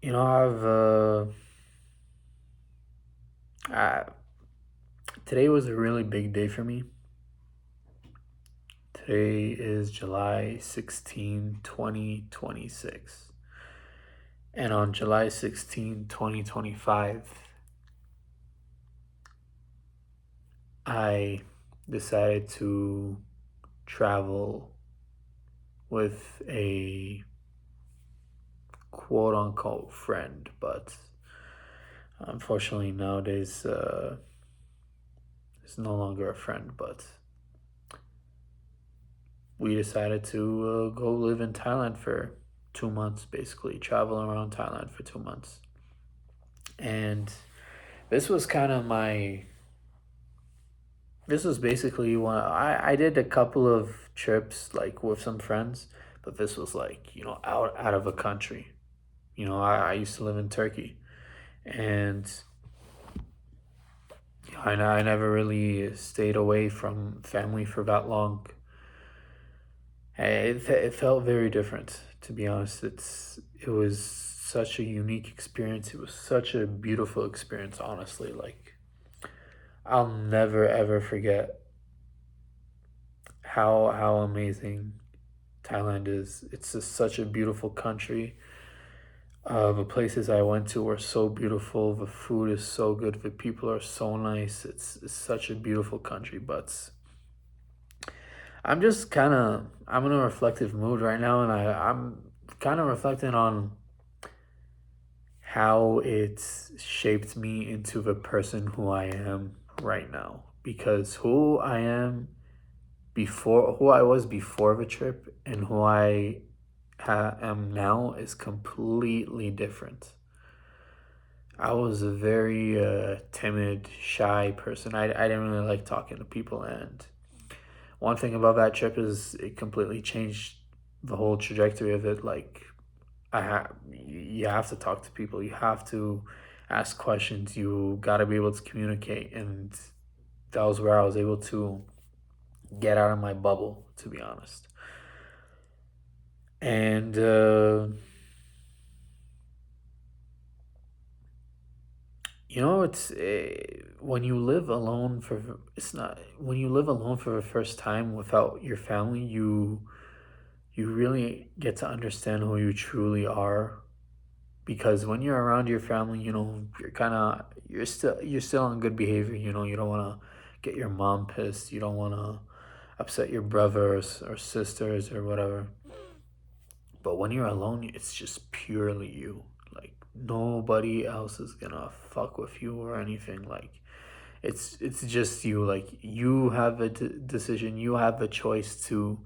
You know, uh, today was a really big day for me. Today is July 16, 2026. And on July 16, 2025, I decided to travel with a quote unquote friend, but unfortunately nowadays it's no longer a friend, but we decided to go live in Thailand for 2 months, basically travel around Thailand for 2 months. And this was kind of my this was basically one. I did a couple of trips like with some friends, but this was like, out of a country. I used to live in Turkey, and I never really stayed away from family for that long. It felt very different, to be honest. It was such a unique experience. It was such a beautiful experience, honestly. Like, I'll never ever forget how amazing Thailand is. It's just such a beautiful country. The places I went to were so beautiful. The food is so good. The people are so nice. It's such a beautiful country. But I'm in a reflective mood right now, and I'm kind of reflecting on how it's shaped me into the person who I am right now. Because who I was before the trip, and who I am now is completely different. I was a very timid, shy person. I didn't really like talking to people, and one thing about that trip is it completely changed the whole trajectory of it. Like, you have to talk to people. You have to ask questions. You got to be able to communicate, and that was where I was able to get out of my bubble, to be honest. And it's when you live alone for it's not when you live alone for the first time without your family, you really get to understand who you truly are. Because when you're around your family, you're still on good behavior. You don't want to get your mom pissed. You don't want to upset your brothers or sisters or whatever. But when you're alone, it's just purely you. Like, nobody else is gonna fuck with you or anything. Like, it's just you. Like, you have a decision. You have a choice to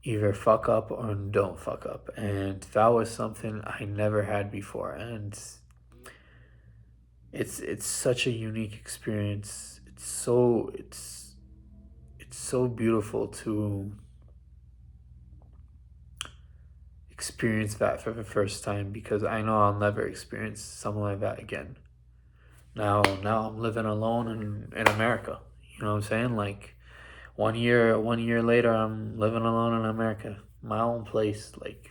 either fuck up or don't fuck up, and that was something I never had before. And it's such a unique experience. It's so beautiful to experience that for the first time, because I know I'll never experience something like that again. Now I'm living alone in America. You know what I'm saying? Like, one year later, I'm living alone in America, my own place. Like,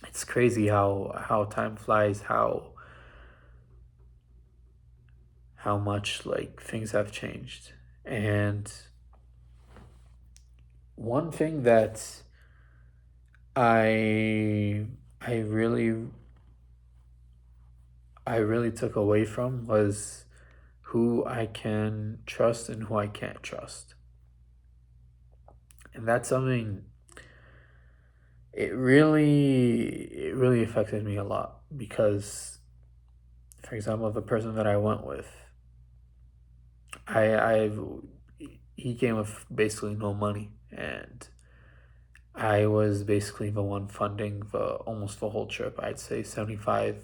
it's crazy how time flies, how much like things have changed. And one thing that I I really I really took away from was who I can trust and who I can't trust. And that's something, it really affected me a lot, because, for example, the person that I went with, I he came with basically no money, and I was basically the one funding the almost the whole trip. I'd say 75%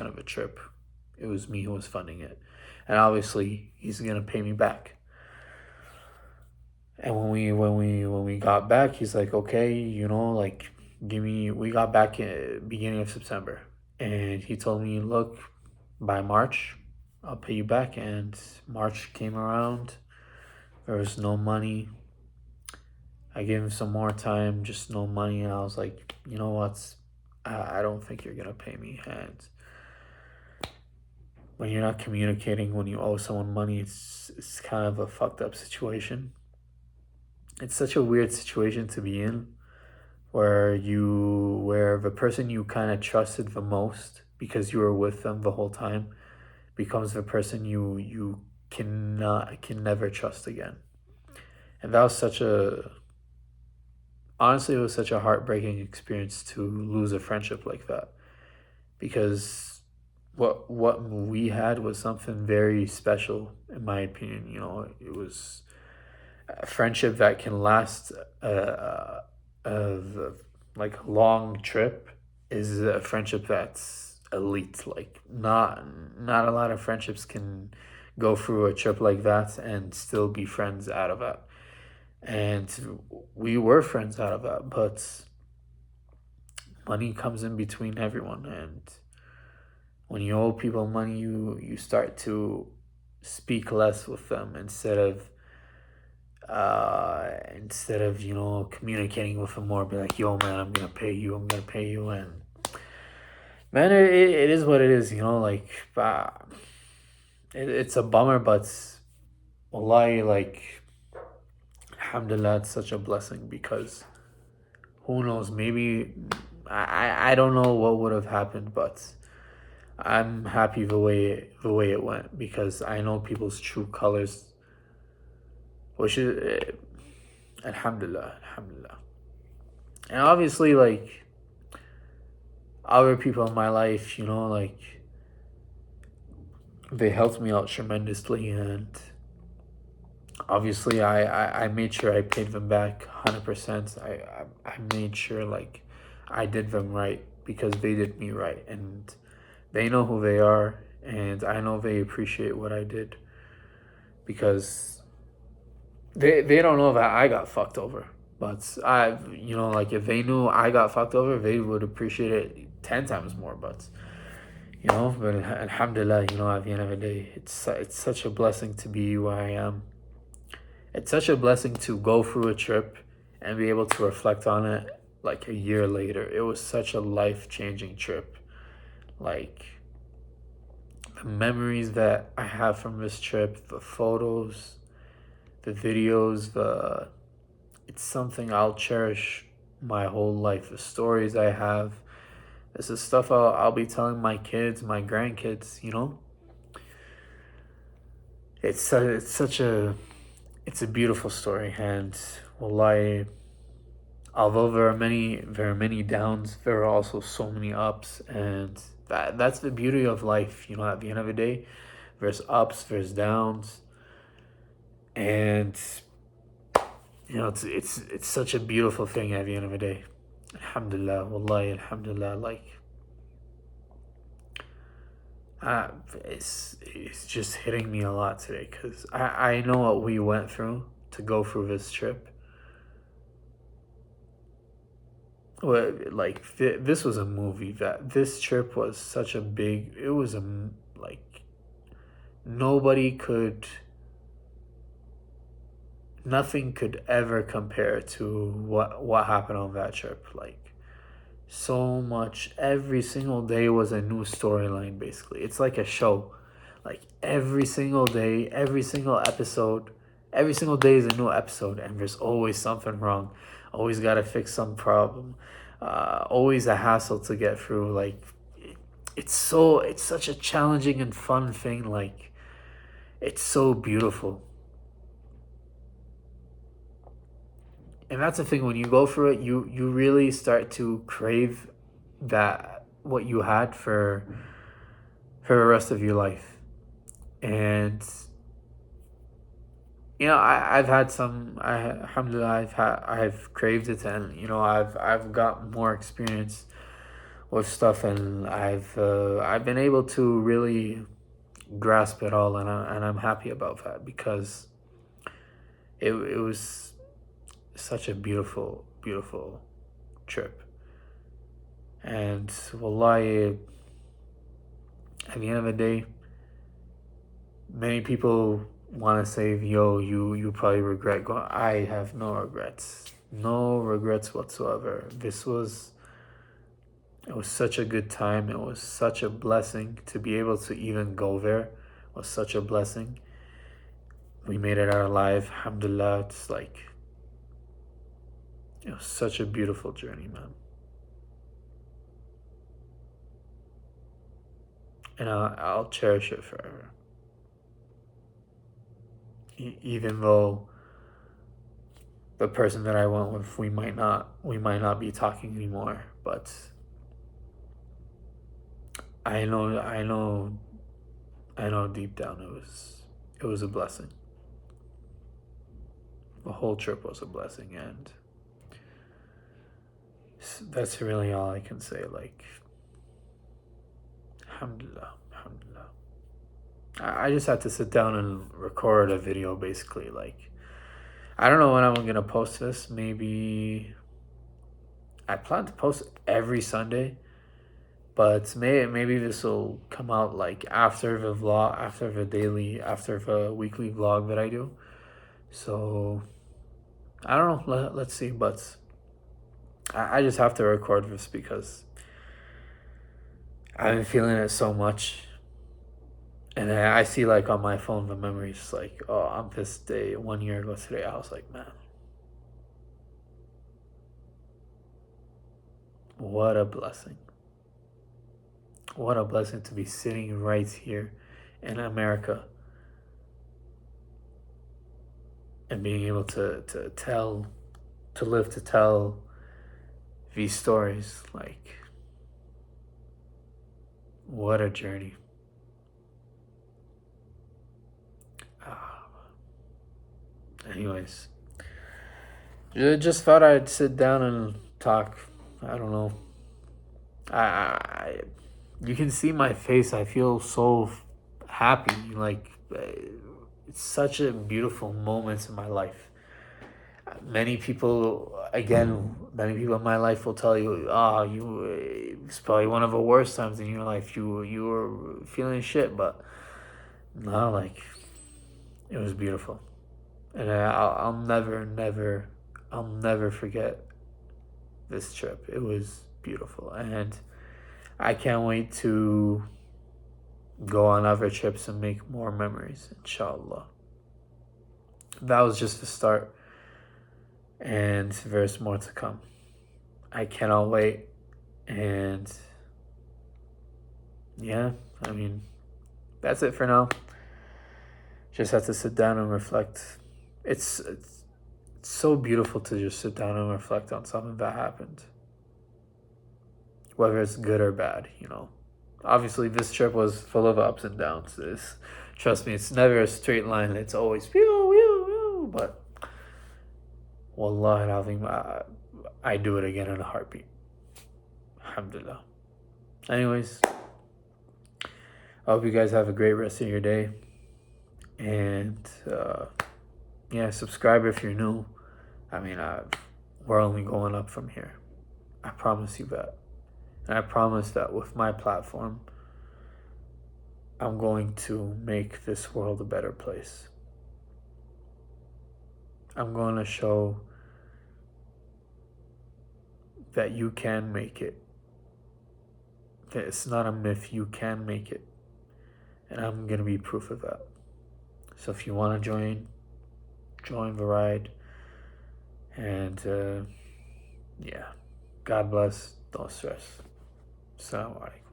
of the trip, it was me who was funding it. And obviously he's gonna pay me back. And when we got back, he's like, okay, like, give me. We got back in beginning of September, and he told me, look, by March, I'll pay you back. And March came around, there was no money. I gave him some more time, just no money, and I was like, you know what? I don't think you're gonna pay me. And when you're not communicating, when you owe someone money, it's kind of a fucked up situation. It's such a weird situation to be in, where the person you kind of trusted the most because you were with them the whole time becomes the person you can never trust again. And that was such a honestly, it was such a heartbreaking experience to lose a friendship like that, because what we had was something very special in my opinion. It was a friendship that can last a like long trip. Is a friendship that's elite. Like, not a lot of friendships can go through a trip like that and still be friends out of it. And we were friends out of that, but money comes in between everyone. And when you owe people money, you start to speak less with them, instead of communicating with them more. Be like, yo man, I'm gonna pay you. And man, it is what it is. Like, it's a bummer, but wallahi, like, alhamdulillah, it's such a blessing, because who knows, maybe I don't know what would have happened, but I'm happy the way it went, because I know people's true colors, which is alhamdulillah, alhamdulillah. And obviously, like, other people in my life, like, they helped me out tremendously. And obviously I made sure I paid them back 100%. I made sure, like, I did them right, because they did me right. And they know who they are, and I know they appreciate what I did, because they don't know that I got fucked over. But like, if they knew I got fucked over, they would appreciate it 10 times more. But alhamdulillah, at the end of the day, it's such a blessing to be where I am. It's such a blessing to go through a trip and be able to reflect on it like a year later. It was such a life-changing trip. Like, the memories that I have from this trip, the photos, the videos, it's something I'll cherish my whole life. The stories I have, this is stuff I'll be telling my kids, my grandkids. It's a beautiful story. And wallahi, although there are many downs, there are also so many ups. And that's the beauty of life. At the end of the day, there's ups, there's downs. And it's such a beautiful thing at the end of the day. Alhamdulillah, wallahi, alhamdulillah. Like, it's just hitting me a lot today, because I know what we went through to go through this trip. Well, like, this was a movie. That this trip was such a big. It was like, nobody could, nothing could ever compare to what happened on that trip. Like, so much. Every single day was a new storyline. Basically, it's like a show. Like, every single day, every single episode, every single day is a new episode, and there's always something wrong. Always gotta fix some problem. Always a hassle to get through. Like, it's such a challenging and fun thing. Like, it's so beautiful. And that's the thing, when you go through it, you really start to crave that what you had for the rest of your life. And I've had alhamdulillah, I've craved it. And I've got more experience with stuff, and I've been able to really grasp it all. And I'm happy about that, because it was such a beautiful, beautiful trip. And wallahi, at the end of the day, many people want to say, yo, you probably regret going. I have no regrets. No regrets whatsoever. This was It was such a good time. It was such a blessing to be able to even go there. It was such a blessing. We made it out alive. Alhamdulillah. It's like, it was such a beautiful journey, man. And I'll cherish it forever. Even though the person that I went with, we might not be talking anymore, but I know deep down it was a blessing. The whole trip was a blessing, and that's really all I can say. Like, alhamdulillah, alhamdulillah. I just had to sit down and record a video, basically. Like, I don't know when I'm gonna post this. Maybe I plan to post every Sunday, but maybe this will come out like after the vlog, after the weekly vlog that I do. So I don't know. Let's see, but I just have to record this because I've been feeling it so much. And I see like on my phone the memories like, oh, on this day, 1 year ago today, I was like, man, what a blessing. What a blessing to be sitting right here in America and being able to live to tell these stories. Like, what a journey. Anyways, just thought I'd sit down and talk. I don't know. I you can see my face. I feel so happy. Like, it's such a beautiful moment in my life. Many people in my life will tell you, "Oh, it's probably one of the worst times in your life. You were feeling shit," but no, like, it was beautiful, and I'll I'll never forget this trip. It was beautiful, and I can't wait to go on other trips and make more memories, inshallah. That was just the start, and there's more to come. I cannot wait, and yeah, I mean, that's it for now. Just have to sit down and reflect. It's so beautiful to just sit down and reflect on something that happened, whether it's good or bad, you know. Obviously, this trip was full of ups and downs. Trust me, it's never a straight line. It's always pew, pew, pew. But wallahi, I do it again in a heartbeat. Alhamdulillah. Anyways, I hope you guys have a great rest of your day. And yeah, subscribe if you're new. I mean, we're only going up from here. I promise you that. And I promise that with my platform, I'm going to make this world a better place. I'm going to show that you can make it. That it's not a myth, you can make it. And I'm going to be proof of that. So if you want to join the ride. And yeah, God bless, don't stress. Assalamu alaikum.